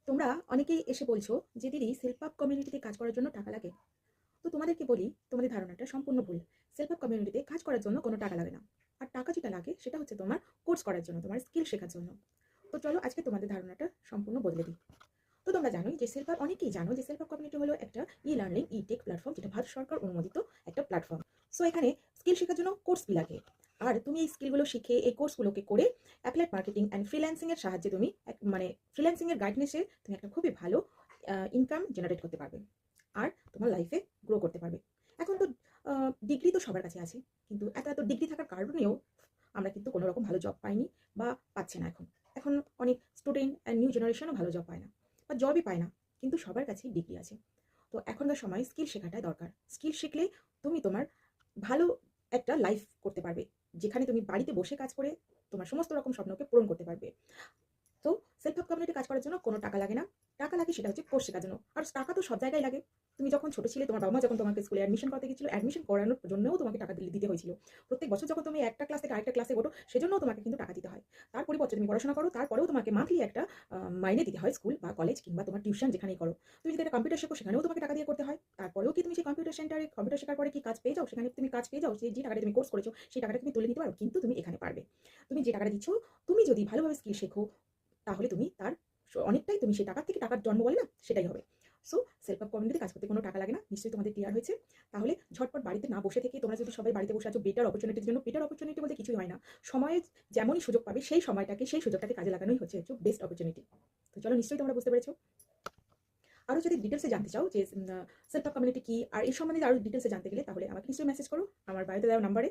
তোমরা অনেকেই এসে বলছো যে দিদি সেলফ আপ কমিউনিটিতে কাজ করার জন্য টাকা লাগে। তো তোমাদেরকে বলি, তোমাদের ধারণাটা সম্পূর্ণ ভুল। সেলফ আপ কমিউনিটিতে কাজ করার জন্য কোনো টাকা লাগে না। আর টাকা যেটা লাগে সেটা হচ্ছে তোমার কোর্স করার জন্য, তোমার স্কিল শেখার জন্য। তো চলো আজকে তোমাদের ধারণাটা সম্পূর্ণ বদলে দিই। তো তোমরা জানোই যে অনেকেই জানো যে সেলফ আপ কমিউনিটি হলো একটা ই লার্নিং ই টেক প্ল্যাটফর্ম, যেটা ভারত সরকার অনুমোদিত একটা প্ল্যাটফর্ম। সো এখানে স্কিল শেখার জন্য কোর্স ফি লাগে। আর তুমি এই স্কিলগুলো শিখে এই কোর্সগুলোকে করে অ্যাপ্লাইড মার্কেটিং অ্যান্ড ফ্রিল্যান্সিং এর সাহায্যে তুমি মানে ফ্রিল্যান্সিং এর গাইডনেসে তুমি একটা খুবই ভালো ইনকাম জেনারেট করতে পারবে। আর তোমার লাইফে গ্রো করতে পারবে। এখন তো ডিগ্রি তো সবার কাছে আছে, কিন্তু এত এত ডিগ্রি থাকার কারণেও আমরা কিন্তু কোনো রকম ভালো জব পাইনি বা পাচ্ছে না। এখন এখন অনেক স্টুডেন্ট অ্যান্ড নিউ জেনারেশনও ভালো জব পায় না বা জবই পায় না, কিন্তু সবার কাছেই ডিগ্রি আছে। তো এখনকার সময় স্কিল শেখাটাই দরকার। স্কিল শিখলে তুমি তোমার ভালো একটা লাইফ করতে পারবে, যেখানে তুমি বাড়িতে বসে কাজ করে তোমার সমস্ত রকম স্বপ্নকে পূরণ করতে পারবে। তো সেলফ হেল্প কমিউনিটি কাজ করার জন্য কোনো টাকা লাগে না। টাকা লাগে সেটা হচ্ছে কোর্স শেখার জন্য। আর টাকা তো সব জায়গায় লাগে। তুমি যখন ছোট ছিলে, তোমার বাবা মা যখন তোমাকে স্কুলে অ্যাডমিশন করতে গেছিল, অ্যাডমিশন করানোর জন্যও তোমাকে টাকা দিতে হয়েছিল। প্রত্যেক বছর যখন তুমি একটা ক্লাস থেকে আরেকটা ক্লাসে ওঠো, সেজন্যও তোমাকে কিন্তু টাকা দিতে হয়। তার পরিবর্তে তুমি পড়াশোনা করো, তারপরেও তোমাকে মান্থলি একটা মাইনে দিতে হয় স্কুল বা কলেজ কিংবা তোমার টিউশন যেখানেই করো। তুমি যদি একটা কম্পিউটার শেখো, সেখানেও তোমাকে টাকা দিয়ে করতে হয়। তারপরেও কি তুমি সেই কম্পিউটার সেন্টারে কম্পিউটার শেখার পরে কি কাজ পেয়ে যাও? সেখানে তুমি কাজ পেয়ে যাও, যে টাকাটা তুমি কোর্স করেছো সেই টাকাটা তুমি তুলে নিতে পারো, কিন্তু তুমি এখানে পারবে। তুমি যে টাকাটা দিচ্ছ, তুমি যদি ভালোভাবে স্কিল শেখো, তাহলে তুমি তার অনেকটাই তুমি সেই টাকার থেকে টাকার জন্ম বলে না, সেটাই হবে। সো সেলফ হেল্প কমিউনিটিতে কাজ করতে কোনো টাকা লাগে না। নিশ্চয়ই তোমাদের ক্লিয়ার হয়েছে। তাহলে ঝটপট বাড়িতে না বসে থেকে তোমরা যদি সবাই বাড়িতে বসে আছো বেটার অপরচুনিটির জন্য, বেটার অপরচুনিটি বলতে কিছুই হয় না। সময়ে যেমনই সুযোগ পাবে সেই সুযোগটাকে কাজে লাগানোই হচ্ছে বেস্ট অপরচুনিটি। তো চলো, নিশ্চয়ই তোমরা বুঝতে পেরেছো। আরও যদি ডিটেলসে জানতে চাও যে সেলফ হেল্প কমিউনিটি কি আর এই সম্বন্ধে আরও ডিটেলসে জানতে গেলে, তাহলে আমাকে নিশ্চয়ই মেসেজ করো আমার বাড়িতে দেওয়া নাম্বারে।